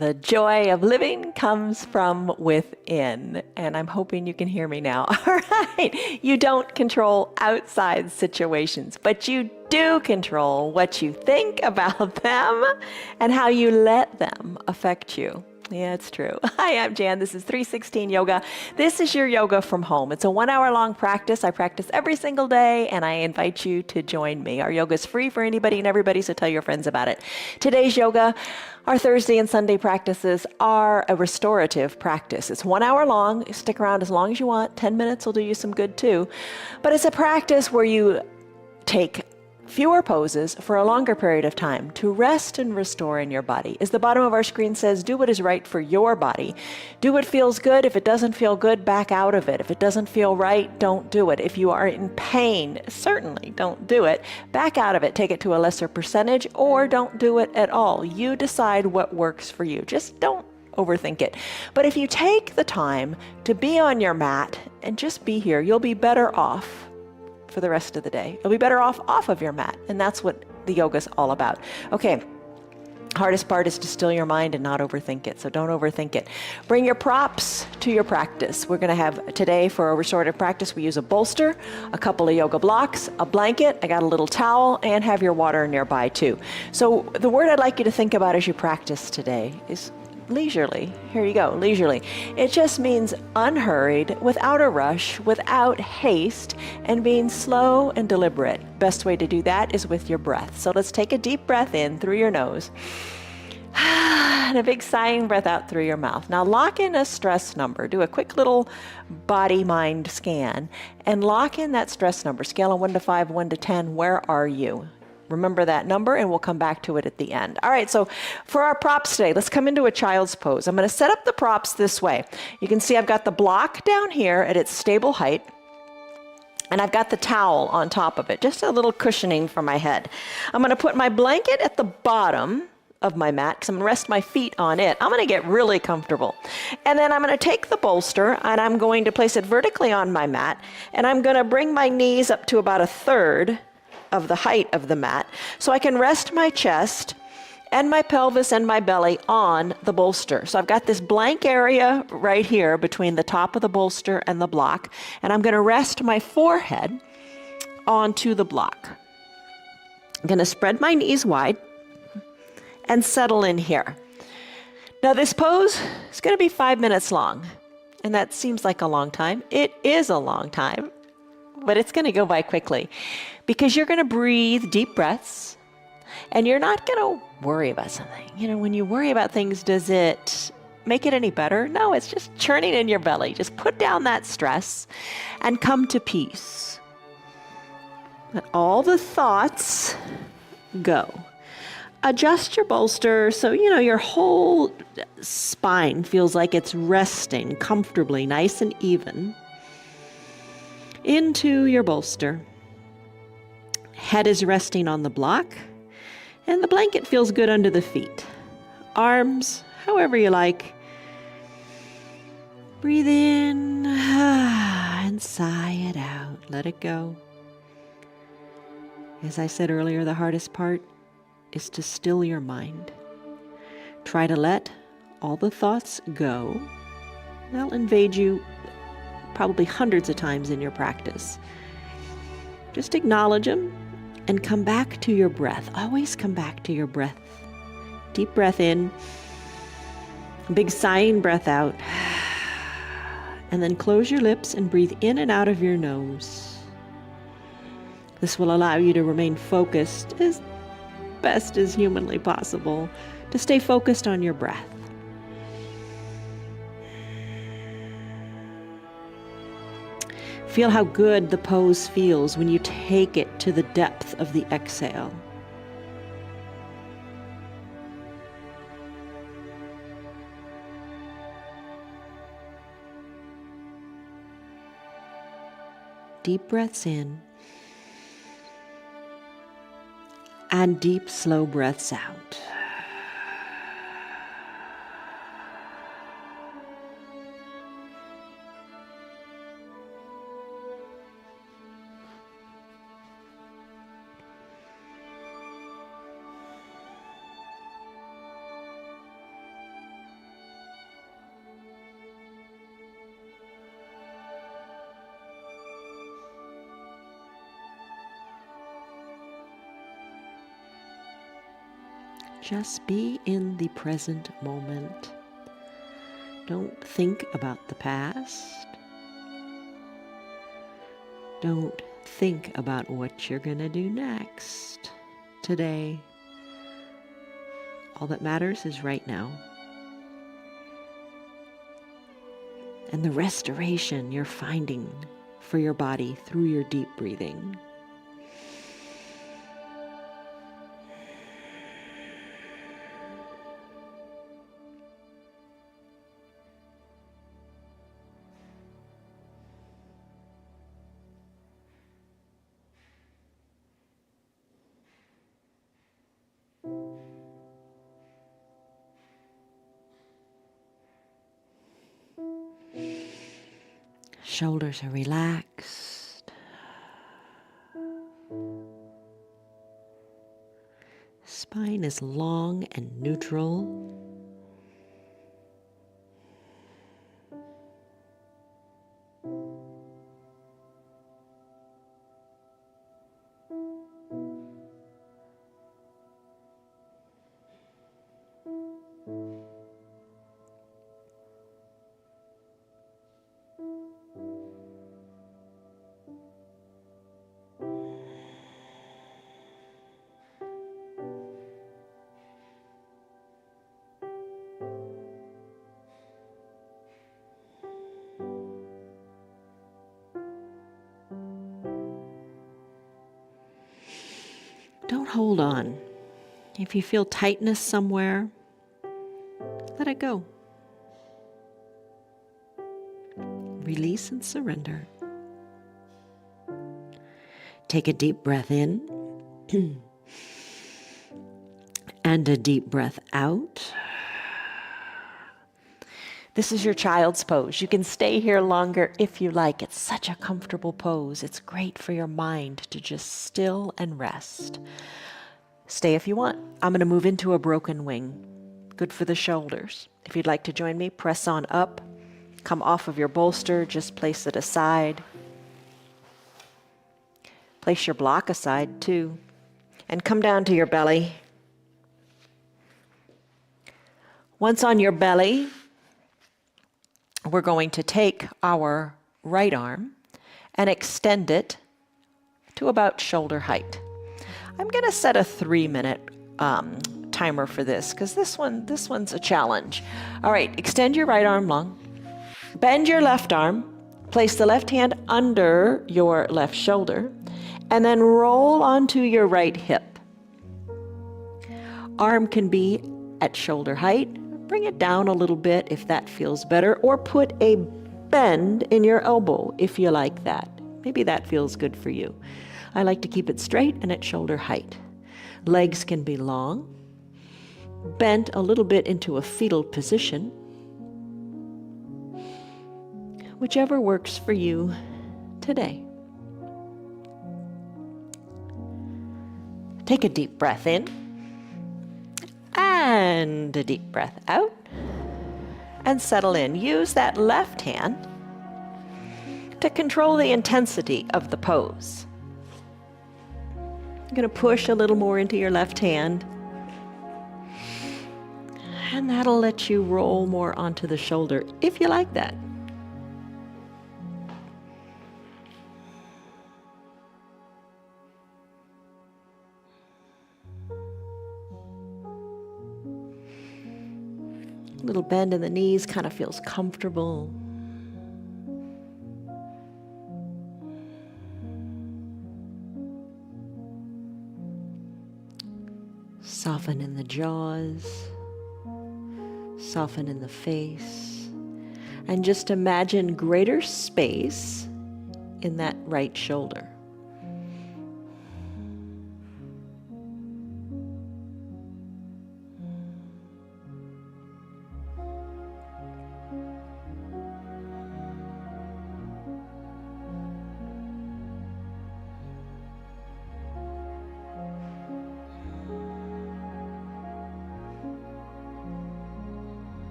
The joy of living comes from within. And I'm hoping you can hear me now. All right. You don't control outside situations, but you do control what you think about them and how you let them affect you. Yeah, it's true. Hi, I'm Jan. This is 316 Yoga. This is your yoga from home. It's a 1 hour long practice. I practice every single day, and I invite you to join me. Our yoga is free for anybody and everybody, so tell your friends about it. Today's yoga, our Thursday and Sunday practices, are a restorative practice. It's 1 hour long. Stick around as long as you want. 10 minutes will do you some good too. But it's a practice where you take fewer poses for a longer period of time to rest and restore in your body. As the bottom of our screen says, do what is right for your body. Do what feels good. If it doesn't feel good, back out of it. If it doesn't feel right, don't do it. If you are in pain, certainly don't do it. Back out of it. Take it to a lesser percentage or don't do it at all. You decide what works for you. Just don't overthink it. But if you take the time to be on your mat and just be here, you'll be better off for the rest of the day. You'll be better off of your mat. And that's what the yoga's all about. Okay. Hardest part is to still your mind and not overthink it. So don't overthink it. Bring your props to your practice. We're going to have today for a restorative practice, we use a bolster, a couple of yoga blocks, a blanket, I got a little towel, and have your water nearby too. So the word I'd like you to think about as you practice today is leisurely. Here you go, leisurely. It just means unhurried, without a rush, without haste, and being slow and deliberate. Best way to do that is with your breath. So let's take a deep breath in through your nose and a big sighing breath out through your mouth. Now lock in a stress number. Do a quick little body-mind scan and lock in that stress number. Scale of 1 to 5, 1 to 10. Where are you? Remember that number and we'll come back to it at the end. All right, so for our props today, let's come into a child's pose. I'm going to set up the props this way. You can see I've got the block down here at its stable height, and I've got the towel on top of it, just a little cushioning for my head. I'm going to put my blanket at the bottom of my mat because I'm going to rest my feet on it. I'm going to get really comfortable. And then I'm going to take the bolster and I'm going to place it vertically on my mat, and I'm going to bring my knees up to about 1/3 of the height of the mat, so I can rest my chest and my pelvis and my belly on the bolster. So I've got this blank area right here between the top of the bolster and the block, and I'm going to rest my forehead onto the block. I'm going to spread my knees wide and settle in here. Now this pose is going to be 5 minutes long, and that seems like a long time. It is a long time, but it's going to go by quickly because you're going to breathe deep breaths and you're not going to worry about something. You know, when you worry about things, does it make it any better? No, it's just churning in your belly. Just put down that stress and come to peace. Let all the thoughts go. Adjust your bolster so, you know, your whole spine feels like it's resting comfortably, nice and even into your bolster. Head is resting on the block, and the blanket feels good under the feet. Arms, however you like. Breathe in and sigh it out. Let it go. As I said earlier, the hardest part is to still your mind. Try to let all the thoughts go. They'll invade you probably hundreds of times in your practice. Just acknowledge them and come back to your breath. Always come back to your breath. Deep breath in, big sighing breath out, and then close your lips and breathe in and out of your nose. This will allow you to remain focused as best as humanly possible, to stay focused on your breath. Feel how good the pose feels when you take it to the depth of the exhale. Deep breaths in and deep, slow breaths out. Just be in the present moment. Don't think about the past. Don't think about what you're going to do next. Today, all that matters is right now. And the restoration you're finding for your body through your deep breathing. Shoulders are relaxed. Spine is long and neutral. Don't hold on. If you feel tightness somewhere, let it go. Release and surrender. Take a deep breath in and a deep breath out. This is your child's pose. You can stay here longer if you like. It's such a comfortable pose. It's great for your mind to just still and rest. Stay if you want. I'm going to move into a broken wing. Good for the shoulders. If you'd like to join me, press on up. Come off of your bolster, just place it aside. Place your block aside too. And come down to your belly. Once on your belly, we're going to take our right arm and extend it to about shoulder height. I'm going to set a 3-minute timer for this because this one's a challenge. All right, extend your right arm long. Bend your left arm. Place the left hand under your left shoulder and then roll onto your right hip. Arm can be at shoulder height. Bring it down a little bit if that feels better, or put a bend in your elbow if you like that. Maybe that feels good for you. I like to keep it straight and at shoulder height. Legs can be long, bent a little bit into a fetal position, whichever works for you today. Take a deep breath in and a deep breath out and settle in. Use that left hand to control the intensity of the pose. You're going to push a little more into your left hand, and that'll let you roll more onto the shoulder if you like that. Little bend in the knees kind of feels comfortable. Soften in the jaws, soften in the face, and just imagine greater space in that right shoulder.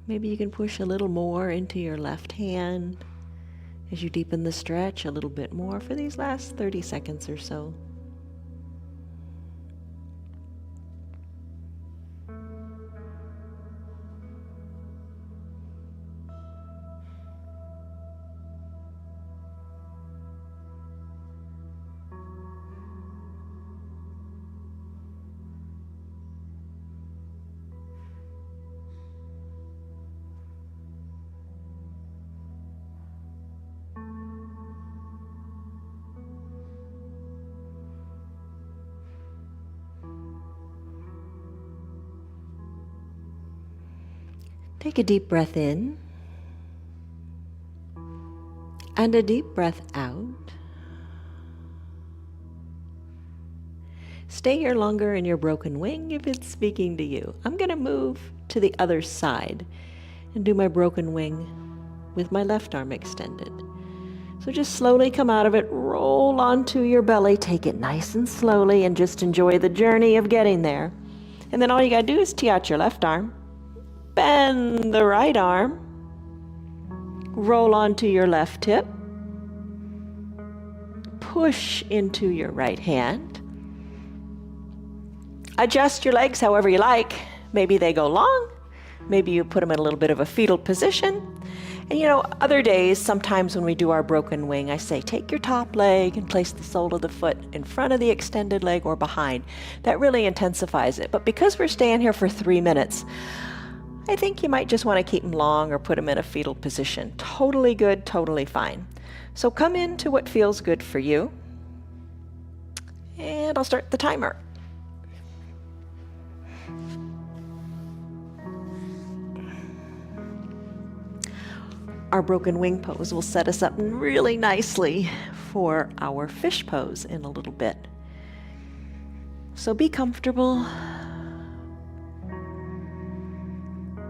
Maybe you can push a little more into your left hand as you deepen the stretch a little bit more for these last 30 seconds or so. Take a deep breath in and a deep breath out. Stay here longer in your broken wing if it's speaking to you. I'm going to move to the other side and do my broken wing with my left arm extended. So just slowly come out of it, roll onto your belly, take it nice and slowly, and just enjoy the journey of getting there. And then all you got to do is tee out your left arm, bend the right arm, roll onto your left hip, push into your right hand. Adjust your legs however you like. Maybe they go long, maybe you put them in a little bit of a fetal position. And you know, other days, sometimes when we do our broken wing, I say, take your top leg and place the sole of the foot in front of the extended leg or behind. That really intensifies it. But because we're staying here for 3 minutes, I think you might just want to keep them long or put them in a fetal position. Totally good, totally fine. So come into what feels good for you. And I'll start the timer. Our broken wing pose will set us up really nicely for our fish pose in a little bit. So be comfortable.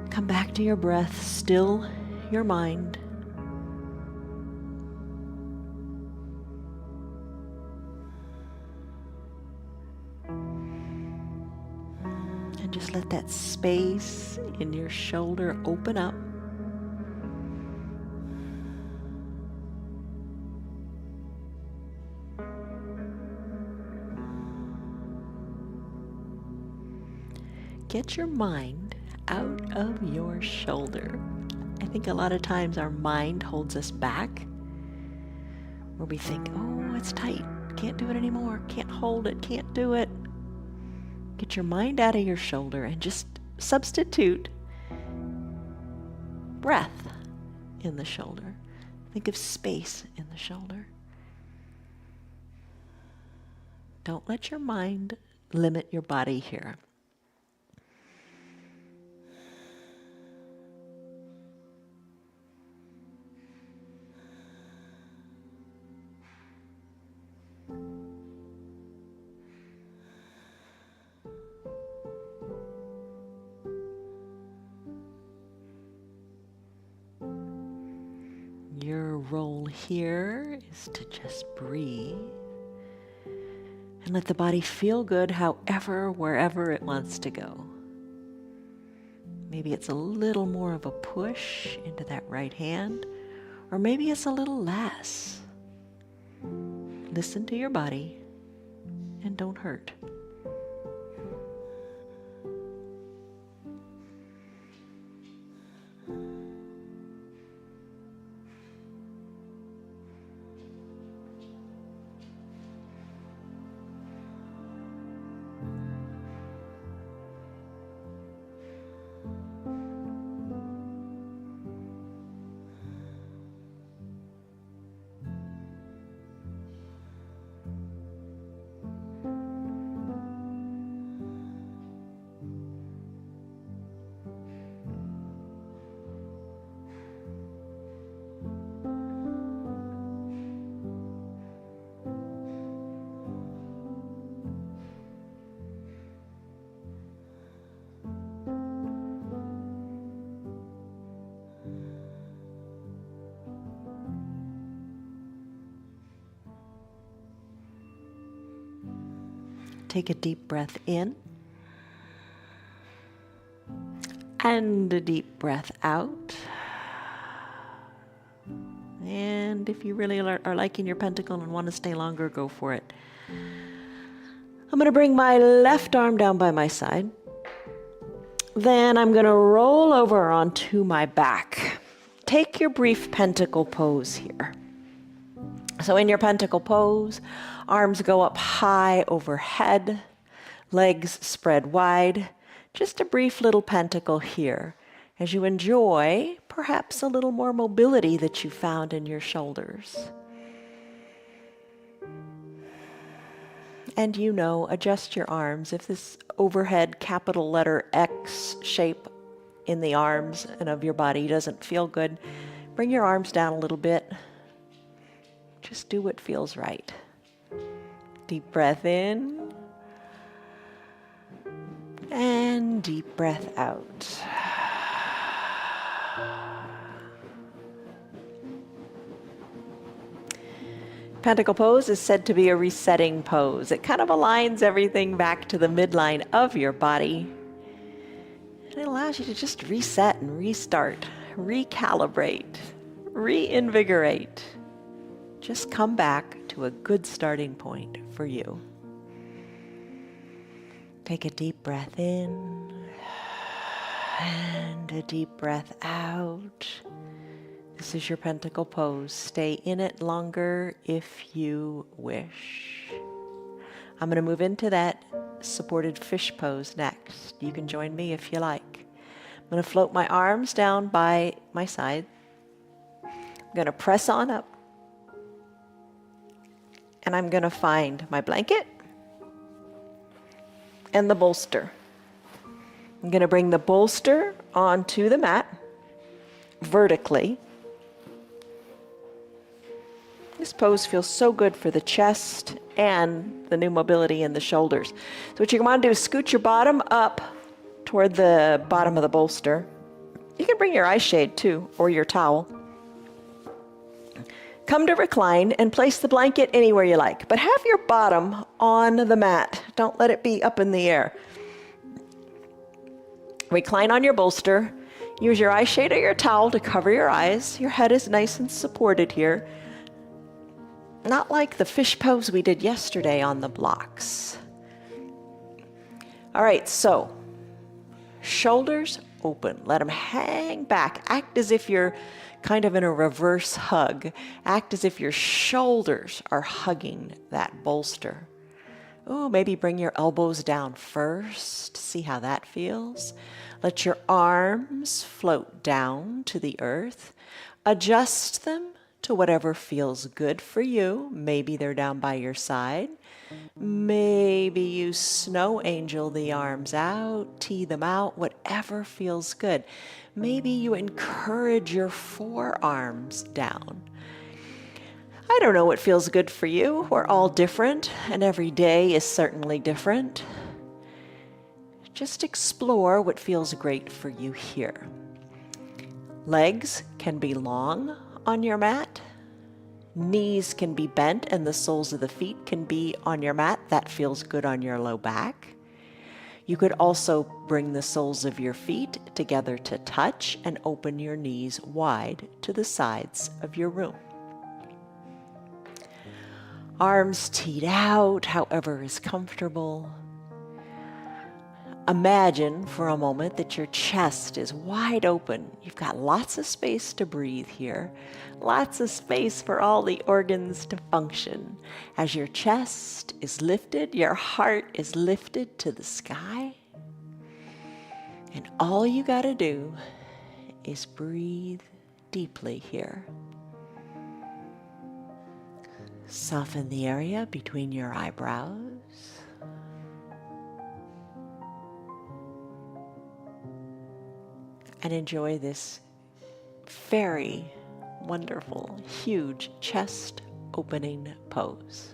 Come back to your breath, still your mind. And just let that space in your shoulder open up. Get your mind out of your shoulder. I think a lot of times our mind holds us back, where we think, oh, it's tight, can't do it anymore, can't hold it, can't do it. Get your mind out of your shoulder and just substitute breath in the shoulder. Think of space in the shoulder. Don't let your mind limit your body here. Your role here is to just breathe and let the body feel good however, wherever it wants to go. Maybe it's a little more of a push into that right hand, or maybe it's a little less. Listen to your body and don't hurt. Take a deep breath in And a deep breath out. And if you really are liking your pentacle and want to stay longer, go for it. I'm going to bring my left arm down by my side. Then I'm going to roll over onto my back. Take your brief pentacle pose here. So in your pentacle pose, arms go up high overhead, legs spread wide. Just a brief little pentacle here as you enjoy perhaps a little more mobility that you found in your shoulders. And adjust your arms. If this overhead capital letter X shape in the arms and of your body doesn't feel good, bring your arms down a little bit. Just do what feels right. Deep breath in. And deep breath out. Pentacle pose is said to be a resetting pose. It kind of aligns everything back to the midline of your body. And it allows you to just reset and restart, recalibrate, reinvigorate. Just come back to a good starting point for you. Take a deep breath in and a deep breath out. This is your pentacle pose. Stay in it longer if you wish. I'm going to move into that supported fish pose next. You can join me if you like. I'm going to float my arms down by my side. I'm going to press on up. And I'm going to find my blanket and the bolster. I'm going to bring the bolster onto the mat vertically. This pose feels so good for the chest and the new mobility in the shoulders. So what you want to do is scoot your bottom up toward the bottom of the bolster. You can bring your eye shade too, or your towel. Come to recline and place the blanket anywhere you like, but have your bottom on the mat. Don't let it be up in the air. Recline on your bolster. Use your eye shade or your towel to cover your eyes. Your head is nice and supported here. Not like the fish pose we did yesterday on the blocks. All right, so shoulders open. Let them hang back. Act as if you're kind of in a reverse hug. Act as if your shoulders are hugging that bolster. Oh, maybe bring your elbows down first. See how that feels. Let your arms float down to the earth. Adjust them to whatever feels good for you. Maybe they're down by your side. Maybe you snow angel the arms out, tee them out, whatever feels good. Maybe you encourage your forearms down. I don't know what feels good for you. We're all different, and every day is certainly different. Just explore what feels great for you here. Legs can be long on your mat. Knees can be bent and the soles of the feet can be on your mat. That feels good on your low back. You could also bring the soles of your feet together to touch and open your knees wide to the sides of your room. Arms teed out, however is comfortable. Imagine for a moment that your chest is wide open. You've got lots of space to breathe here, lots of space for all the organs to function. As your chest is lifted, your heart is lifted to the sky. And all you got to do is breathe deeply here. Soften the area between your eyebrows. And enjoy this very wonderful, huge chest opening pose.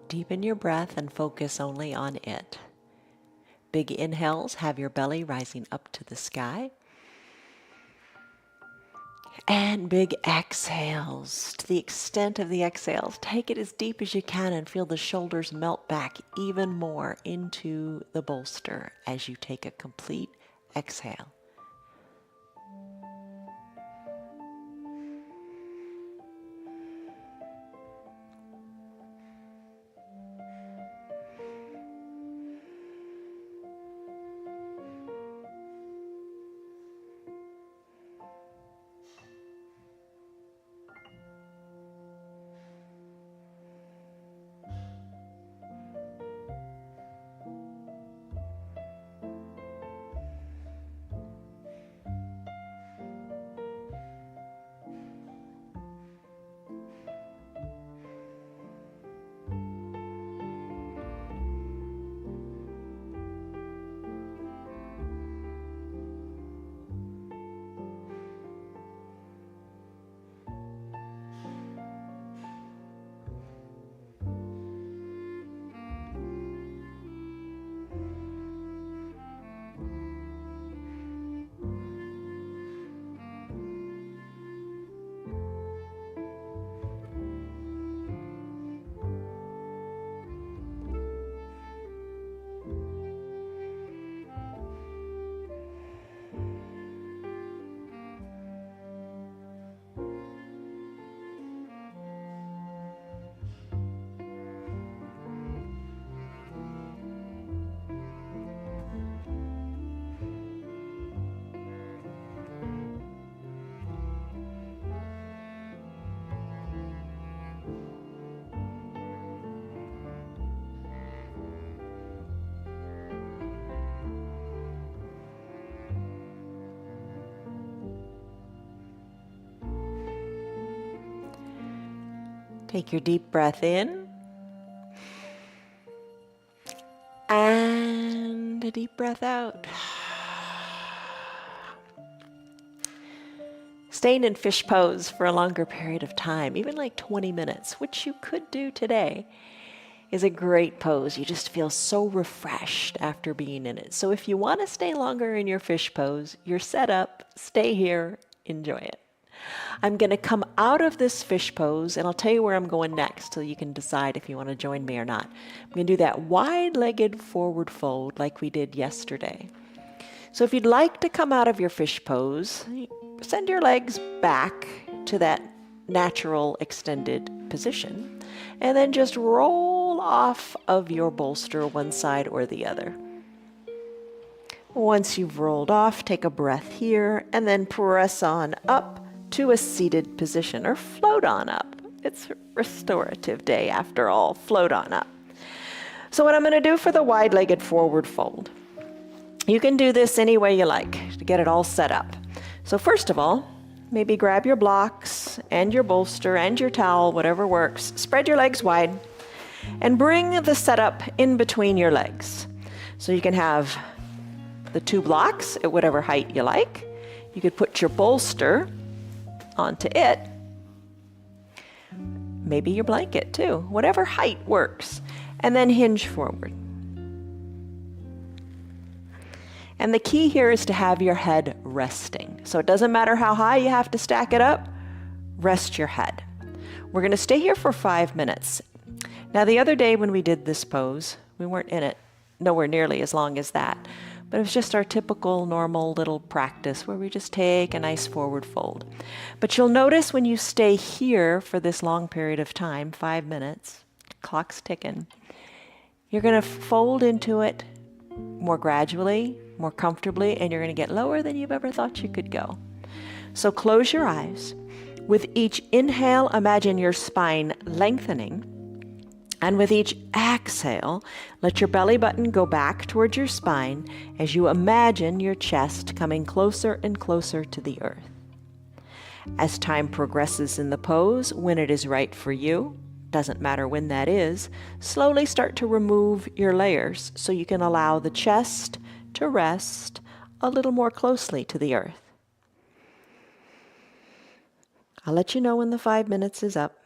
Deepen your breath and focus only on it. Big inhales have your belly rising up to the sky. And big exhales. To the extent of the exhales, take it as deep as you can and feel the shoulders melt back even more into the bolster as you take a complete exhale. Take your deep breath in and a deep breath out. Staying in fish pose for a longer period of time, even like 20 minutes, which you could do today, is a great pose. You just feel so refreshed after being in it. So if you want to stay longer in your fish pose, you're set up, stay here, enjoy it. I'm going to come out of this fish pose, and I'll tell you where I'm going next so you can decide if you want to join me or not. I'm going to do that wide-legged forward fold like we did yesterday. So if you'd like to come out of your fish pose, send your legs back to that natural extended position, and then just roll off of your bolster one side or the other. Once you've rolled off, take a breath here, and then press on up to a seated position, or float on up. It's a restorative day after all. Float on up. So what I'm going to do for the wide-legged forward fold, you can do this any way you like to get it all set up. So first of all, maybe grab your blocks and your bolster and your towel, whatever works. Spread your legs wide and bring the setup in between your legs. So you can have the two blocks at whatever height you like. You could put your bolster onto it. Maybe your blanket too, whatever height works. And then hinge forward. And the key here is to have your head resting. So it doesn't matter how high you have to stack it up, rest your head. We're going to stay here for 5 minutes. Now the other day when we did this pose, we weren't in it nowhere nearly as long as that. But it was just our typical normal little practice where we just take a nice forward fold. But you'll notice when you stay here for this long period of time, 5 minutes, clock's ticking, you're going to fold into it more gradually, more comfortably, and you're going to get lower than you've ever thought you could go. So close your eyes. With each inhale, imagine your spine lengthening. And with each exhale, let your belly button go back towards your spine as you imagine your chest coming closer and closer to the earth. As time progresses in the pose, when it is right for you, doesn't matter when that is, slowly start to remove your layers so you can allow the chest to rest a little more closely to the earth. I'll let you know when the 5 minutes is up.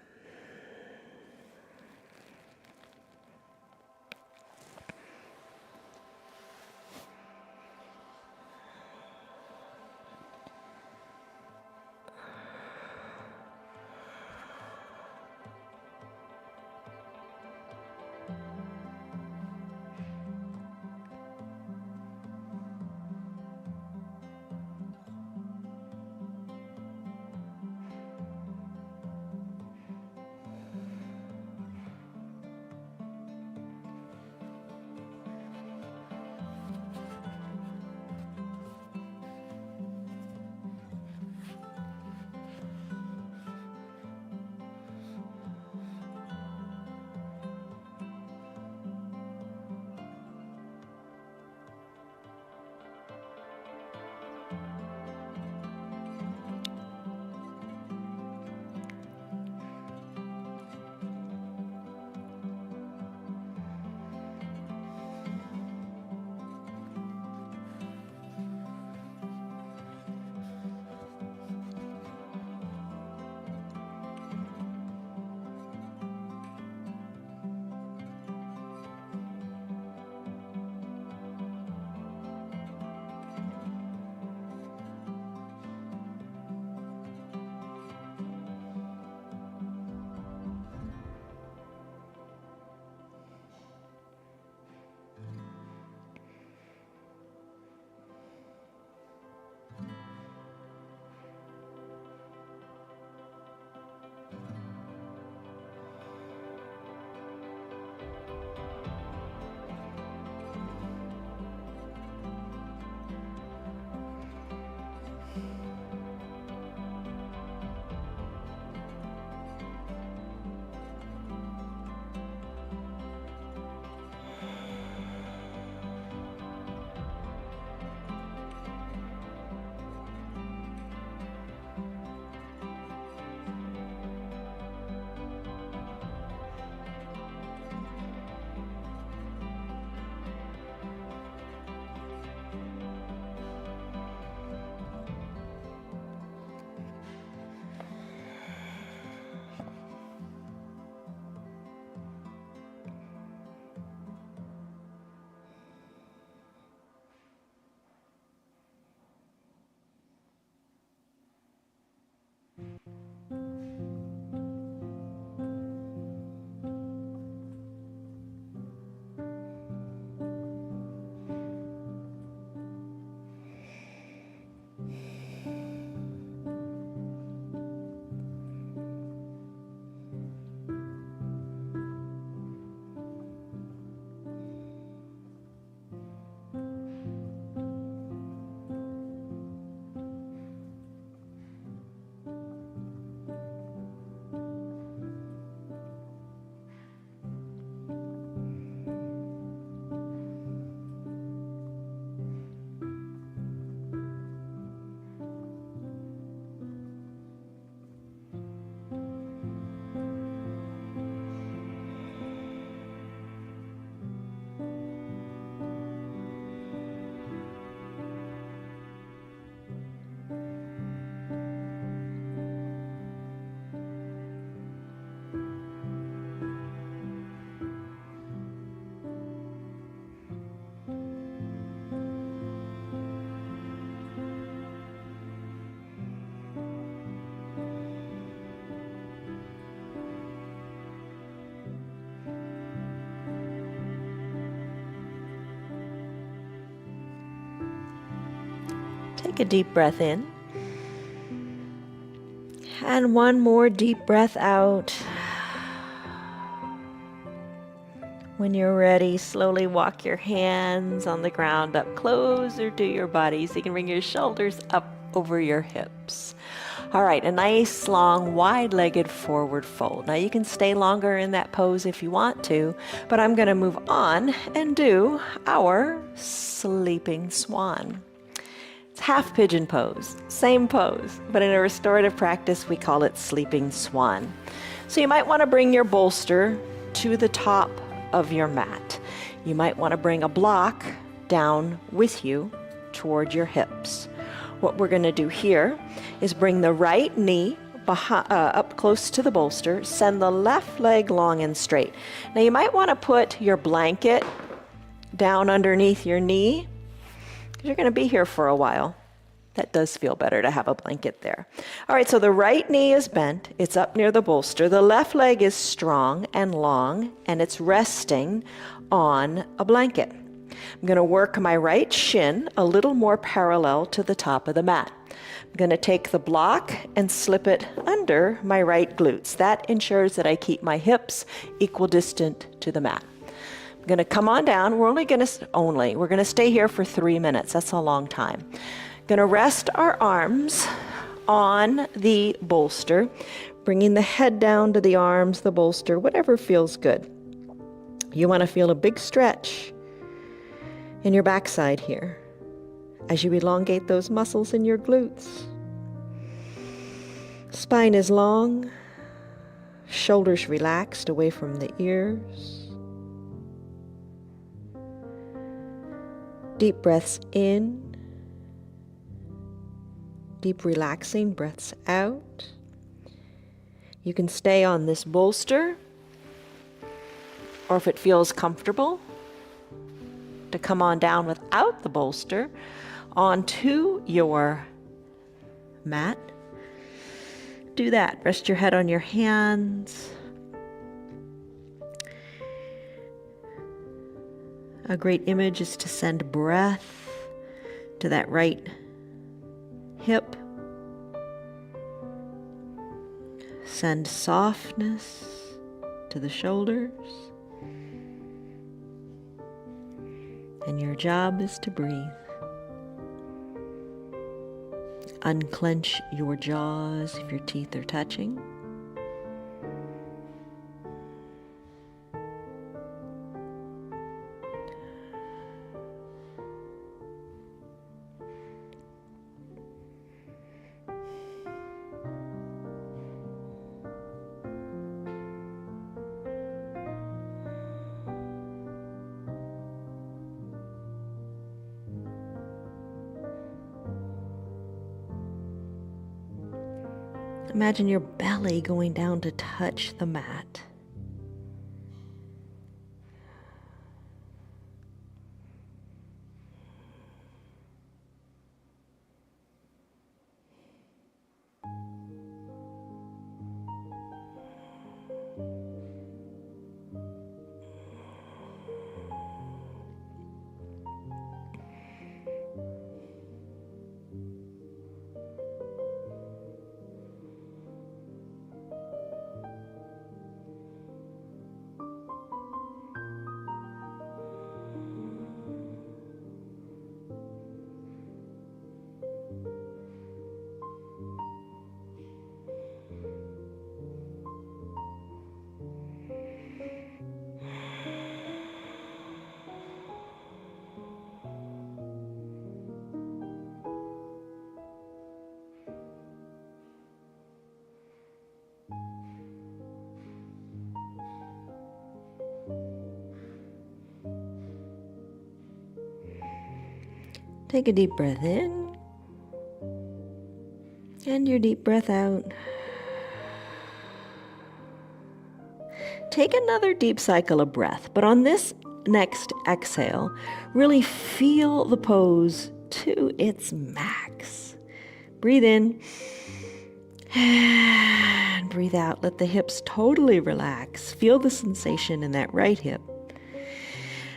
Take a deep breath in. And one more deep breath out. When you're ready, slowly walk your hands on the ground up closer to your body so you can bring your shoulders up over your hips. All right, a nice, long, wide-legged forward fold. Now you can stay longer in that pose if you want to, but I'm going to move on and do our sleeping swan. It's half pigeon pose, same pose, but in a restorative practice we call it sleeping swan. So you might want to bring your bolster to the top of your mat. You might want to bring a block down with you toward your hips. What we're going to do here is bring the right knee up close to the bolster, send the left leg long and straight. Now you might want to put your blanket down underneath your knee because you're going to be here for a while. That does feel better to have a blanket there. All right, so the right knee is bent. It's up near the bolster. The left leg is strong and long, and it's resting on a blanket. I'm going to work my right shin a little more parallel to the top of the mat. I'm going to take the block and slip it under my right glutes. That ensures that I keep my hips equidistant to the mat. I'm going to come on down. We're going to stay here for 3 minutes. That's a long time. Going to rest our arms on the bolster, bringing the head down to the arms, the bolster, whatever feels good. You want to feel a big stretch in your backside here as you elongate those muscles in your glutes. Spine is long, shoulders relaxed away from the ears. Deep breaths in. Deep relaxing breaths out. You can stay on this bolster, or if it feels comfortable, to come on down without the bolster onto your mat. Do that. Rest your head on your hands. A great image is to send breath to that right hip. Send softness to the shoulders. And your job is to breathe. Unclench your jaws if your teeth are touching. Imagine your belly going down to touch the mat. Take a deep breath in and your deep breath out. Take another deep cycle of breath, but on this next exhale, really feel the pose to its max. Breathe in and breathe out. Let the hips totally relax. Feel the sensation in that right hip.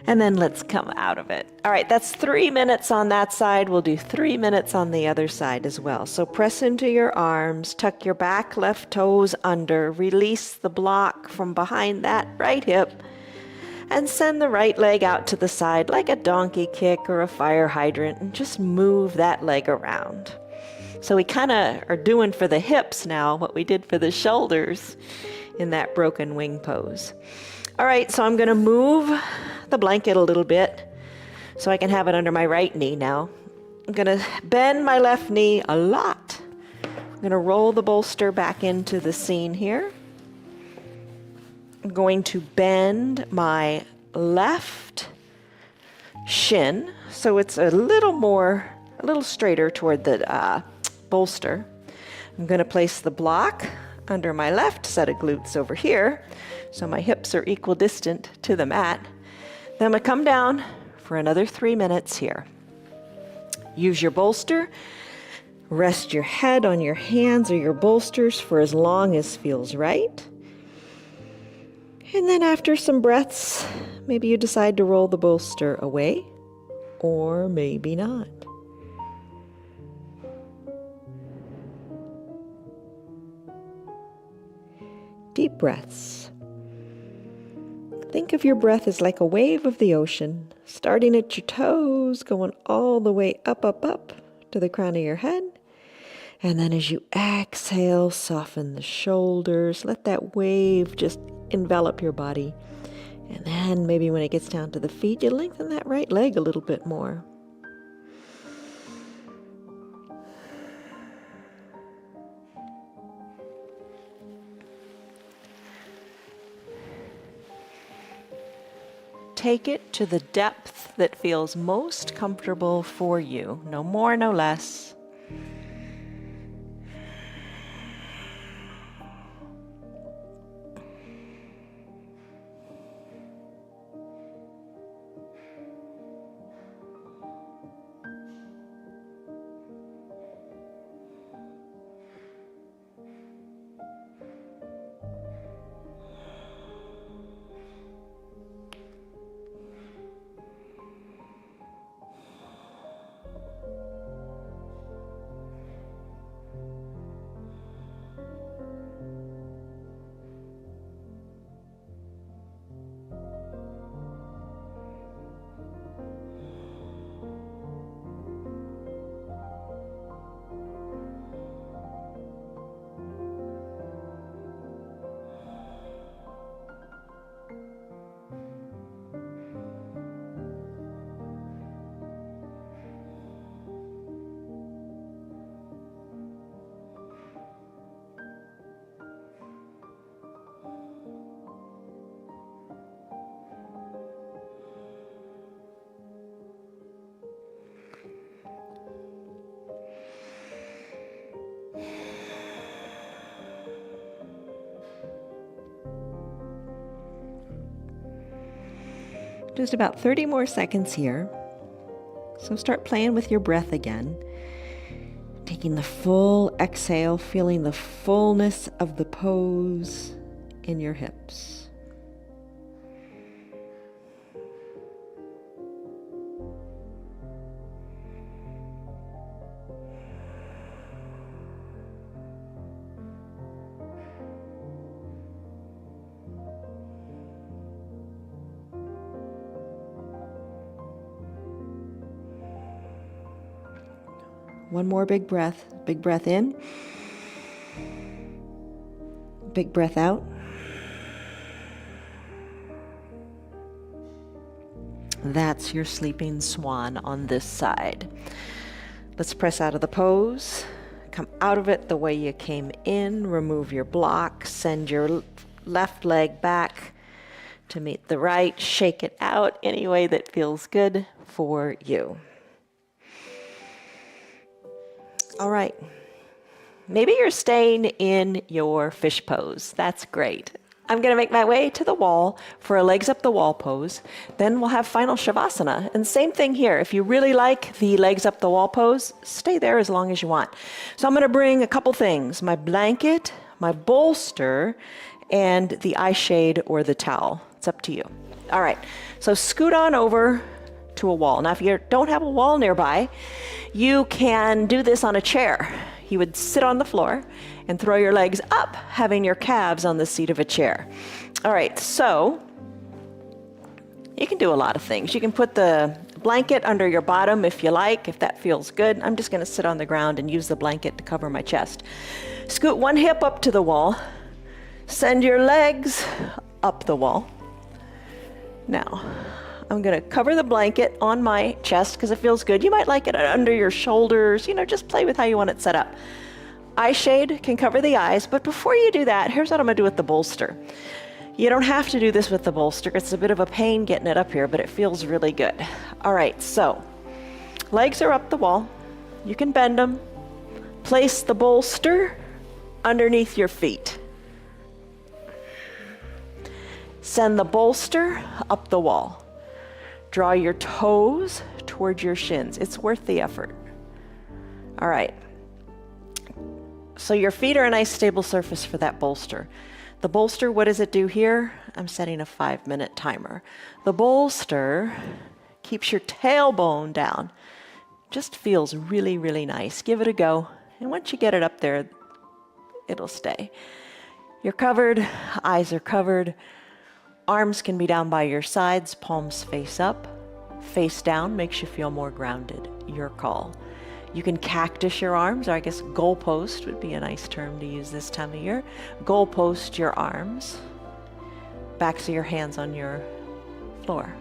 And then let's come out of it. All right, that's 3 minutes on that side. We'll do 3 minutes on the other side as well. So press into your arms, tuck your back left toes under, release the block from behind that right hip, and send the right leg out to the side like a donkey kick or a fire hydrant, and just move that leg around. So we kind of are doing for the hips now what we did for the shoulders in that broken wing pose. All right, so I'm going to move the blanket a little bit so I can have it under my right knee now. I'm going to bend my left knee a lot. I'm going to roll the bolster back into the scene here. I'm going to bend my left shin so it's a little straighter toward the bolster. I'm going to place the block under my left set of glutes over here so my hips are equidistant to the mat. Then I'm going to come down for another 3 minutes here. Use your bolster. Rest your head on your hands or your bolsters for as long as feels right. And then after some breaths, maybe you decide to roll the bolster away, or maybe not. Deep breaths. Think of your breath as like a wave of the ocean, starting at your toes, going all the way up, up, up to the crown of your head. And then as you exhale, soften the shoulders. Let that wave just envelop your body. And then maybe when it gets down to the feet, you lengthen that right leg a little bit more. Take it to the depth that feels most comfortable for you. No more, no less. Just about 30 more seconds here. So start playing with your breath again. Taking the full exhale, feeling the fullness of the pose in your hips. One more big breath. Big breath in. Big breath out. That's your sleeping swan on this side. Let's press out of the pose. Come out of it the way you came in. Remove your block. Send your left leg back to meet the right. Shake it out any way that feels good for you. All right. Maybe you're staying in your fish pose. That's great. I'm going to make my way to the wall for a legs up the wall pose. Then we'll have final Shavasana. And same thing here. If you really like the legs up the wall pose, stay there as long as you want. So I'm going to bring a couple things, my blanket, my bolster, and the eye shade or the towel. It's up to you. All right, so scoot on over to a wall. Now, if you don't have a wall nearby, you can do this on a chair. You would sit on the floor and throw your legs up, having your calves on the seat of a chair. All right, so you can do a lot of things. You can put the blanket under your bottom if you like, if that feels good. I'm just gonna sit on the ground and use the blanket to cover my chest. Scoot one hip up to the wall. Send your legs up the wall. Now, I'm gonna cover the blanket on my chest because it feels good. You might like it under your shoulders, just play with how you want it set up. Eye shade can cover the eyes, but before you do that, here's what I'm gonna do with the bolster. You don't have to do this with the bolster. It's a bit of a pain getting it up here, but it feels really good. All right, so legs are up the wall. You can bend them. Place the bolster underneath your feet. Send the bolster up the wall. Draw your toes towards your shins. It's worth the effort. All right. So your feet are a nice stable surface for that bolster. The bolster, what does it do here? I'm setting a 5-minute timer. The bolster keeps your tailbone down. Just feels really, really nice. Give it a go. And once you get it up there, it'll stay. You're covered, eyes are covered. Arms can be down by your sides, palms face up. Face down makes you feel more grounded. Your call. You can cactus your arms, or I guess goalpost would be a nice term to use this time of year. Goalpost your arms. Backs of your hands on your floor.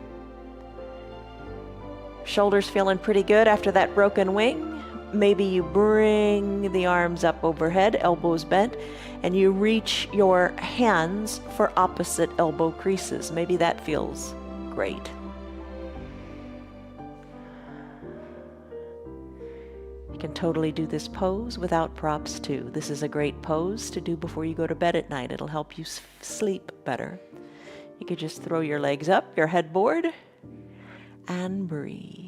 Shoulders feeling pretty good after that broken wing. Maybe you bring the arms up overhead, elbows bent, and you reach your hands for opposite elbow creases. Maybe that feels great. You can totally do this pose without props too. This is a great pose to do before you go to bed at night. It'll help you sleep better. You could just throw your legs up, your headboard, and breathe.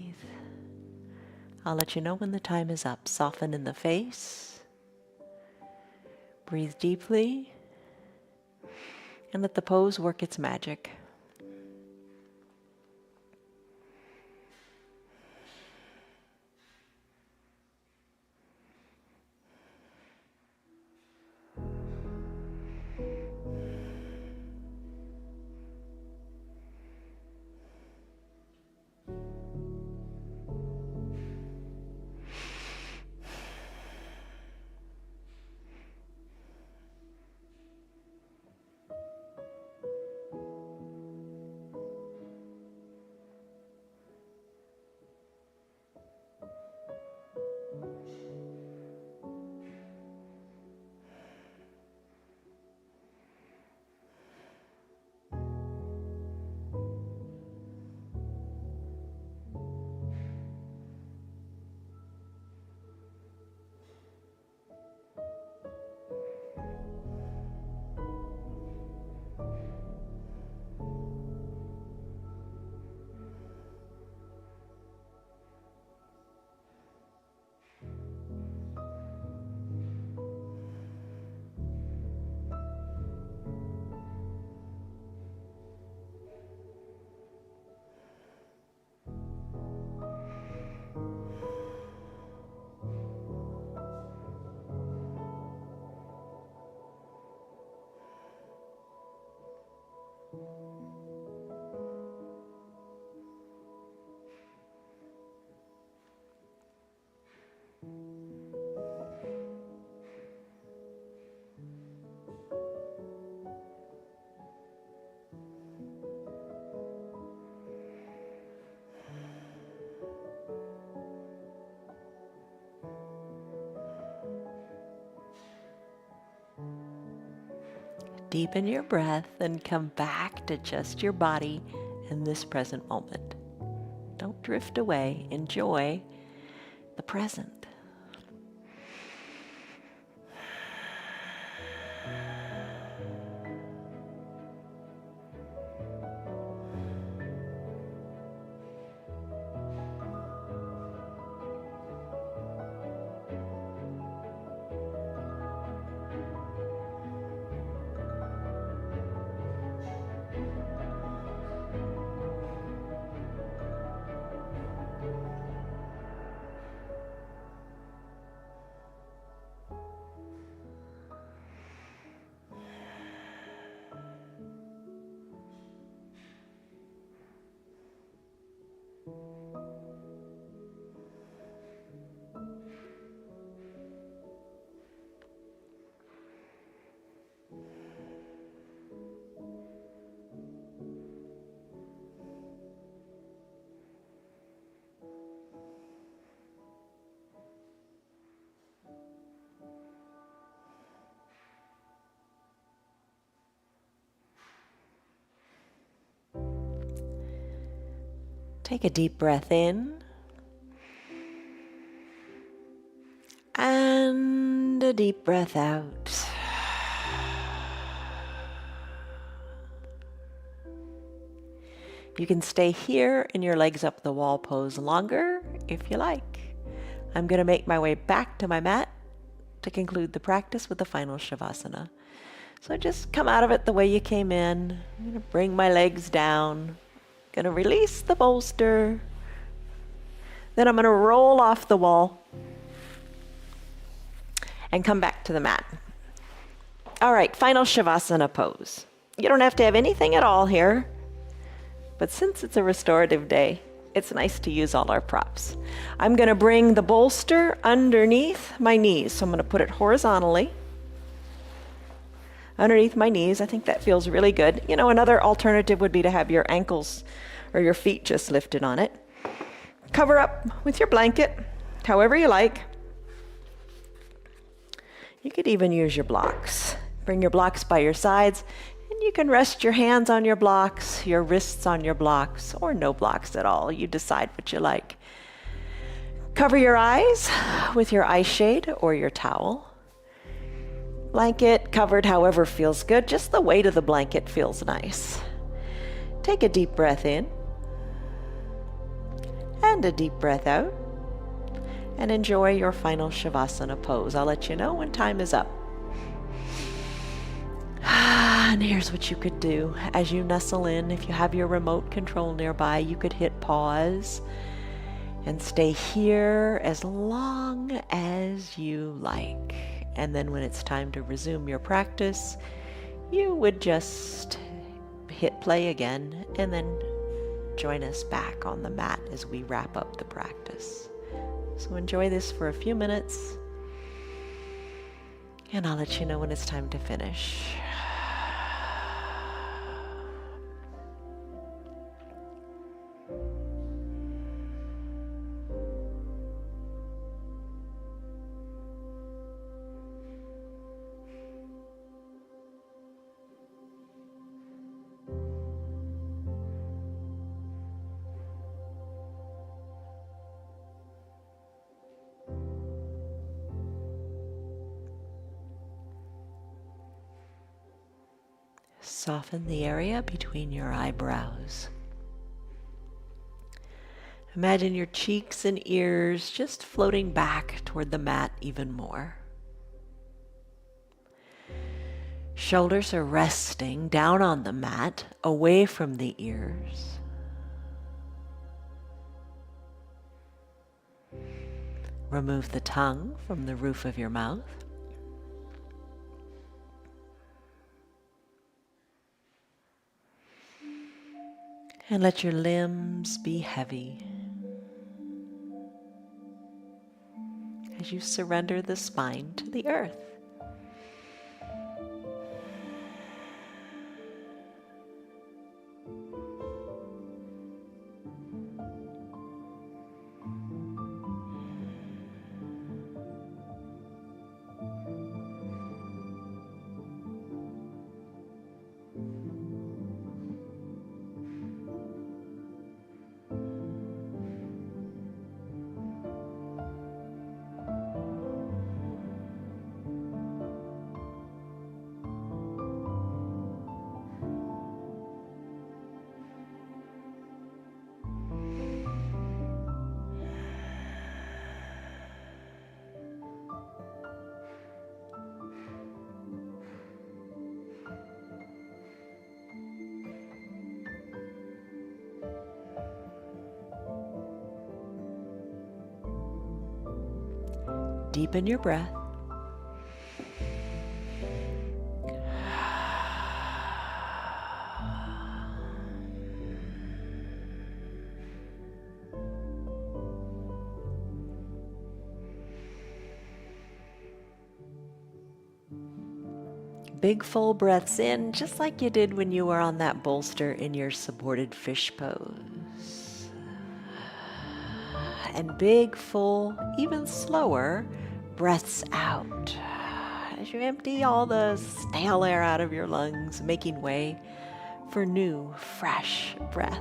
I'll let you know when the time is up. Soften in the face. Breathe deeply. And let the pose work its magic. Deepen your breath and come back to just your body in this present moment. Don't drift away. Enjoy the present. Take a deep breath in and a deep breath out. You can stay here in your legs up the wall pose longer if you like. I'm going to make my way back to my mat to conclude the practice with the final Shavasana. So just come out of it the way you came in. I'm going to bring my legs down. Going to release the bolster. Then I'm going to roll off the wall and come back to the mat. All right, final Shavasana pose. You don't have to have anything at all here, but since it's a restorative day, it's nice to use all our props. I'm going to bring the bolster underneath my knees. So I'm going to put it horizontally underneath my knees. I think that feels really good. You know, another alternative would be to have your ankles or your feet just lifted on it. Cover up with your blanket, however you like. You could even use your blocks. Bring your blocks by your sides, and you can rest your hands on your blocks, your wrists on your blocks, or no blocks at all. You decide what you like. Cover your eyes with your eye shade or your towel. Blanket covered however feels good. Just the weight of the blanket feels nice. Take a deep breath in and a deep breath out, and enjoy your final Shavasana pose. I'll let you know when time is up. And here's what you could do as you nestle in. If you have your remote control nearby, you could hit pause and stay here as long as you like. And then when it's time to resume your practice, you would just hit play again and then join us back on the mat as we wrap up the practice. So enjoy this for a few minutes, and I'll let you know when it's time to finish. Soften the area between your eyebrows. Imagine your cheeks and ears just floating back toward the mat even more. Shoulders are resting down on the mat, away from the ears. Remove the tongue from the roof of your mouth. And let your limbs be heavy as you surrender the spine to the earth. Deepen your breath. Big full breaths in, just like you did when you were on that bolster in your supported fish pose. And big, full, even slower breaths out as you empty all the stale air out of your lungs, making way for new, fresh breath.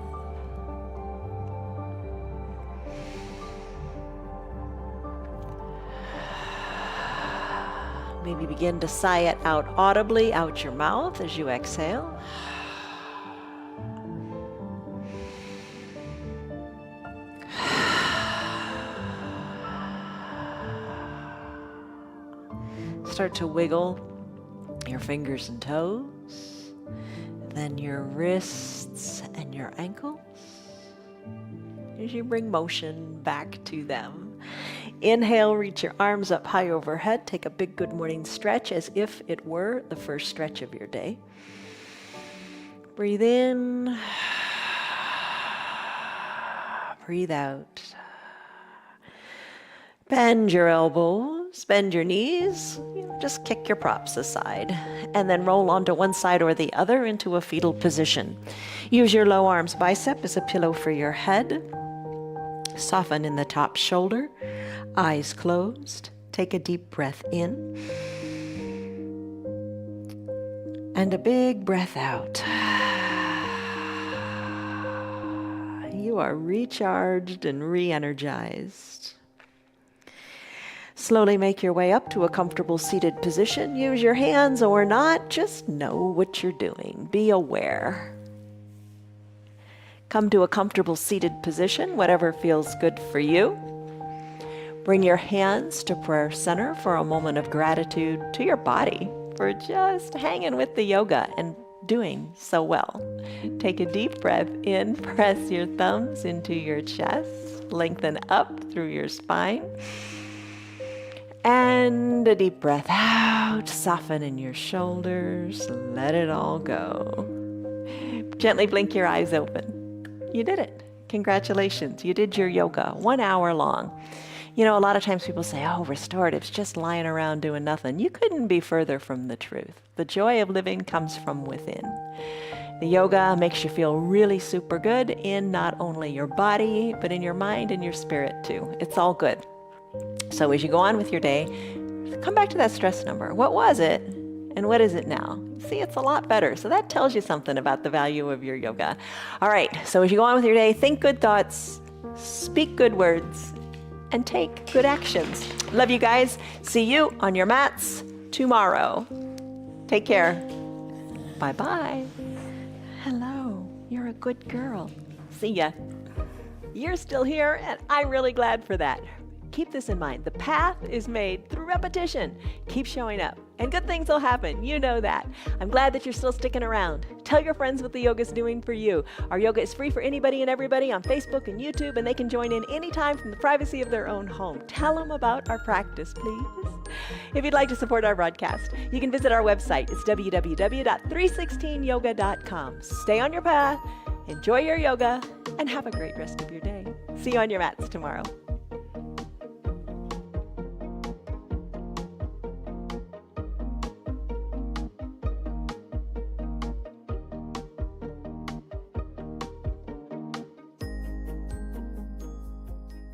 Maybe begin to sigh it out audibly out your mouth as you exhale. Start to wiggle your fingers and toes, then your wrists and your ankles as you bring motion back to them. Inhale, reach your arms up high overhead. Take a big good morning stretch as if it were the first stretch of your day. Breathe in, breathe out. Bend your elbows, bend your knees, just kick your props aside, and then roll onto one side or the other into a fetal position. Use your low arms bicep as a pillow for your head. Soften in the top shoulder, eyes closed. Take a deep breath in, and a big breath out. You are recharged and re-energized. Slowly make your way up to a comfortable seated position. Use your hands or not, just know what you're doing. Be aware. Come to a comfortable seated position, whatever feels good for you. Bring your hands to prayer center for a moment of gratitude to your body for just hanging with the yoga and doing so well. Take a deep breath in, press your thumbs into your chest, lengthen up through your spine. And a deep breath out, soften in your shoulders, let it all go. Gently blink your eyes open. You did it. Congratulations. You did your yoga 1 hour long. You know, a lot of times people say, oh, restorative's just lying around doing nothing. You couldn't be further from the truth. The joy of living comes from within. The yoga makes you feel really super good in not only your body, but in your mind and your spirit too. It's all good. So as you go on with your day, come back to that stress number. What was it? And what is it now? See, it's a lot better. So that tells you something about the value of your yoga. All right, so as you go on with your day, think good thoughts, speak good words, and take good actions. Love you guys. See you on your mats tomorrow. Take care. Bye-bye. Hello, you're a good girl. See ya. You're still here, and I'm really glad for that. Keep this in mind. The path is made through repetition. Keep showing up, and good things will happen. You know that. I'm glad that you're still sticking around. Tell your friends what the yoga is doing for you. Our yoga is free for anybody and everybody on Facebook and YouTube, and they can join in anytime from the privacy of their own home. Tell them about our practice, please. If you'd like to support our broadcast, you can visit our website. It's www.316yoga.com. Stay on your path, enjoy your yoga, and have a great rest of your day. See you on your mats tomorrow.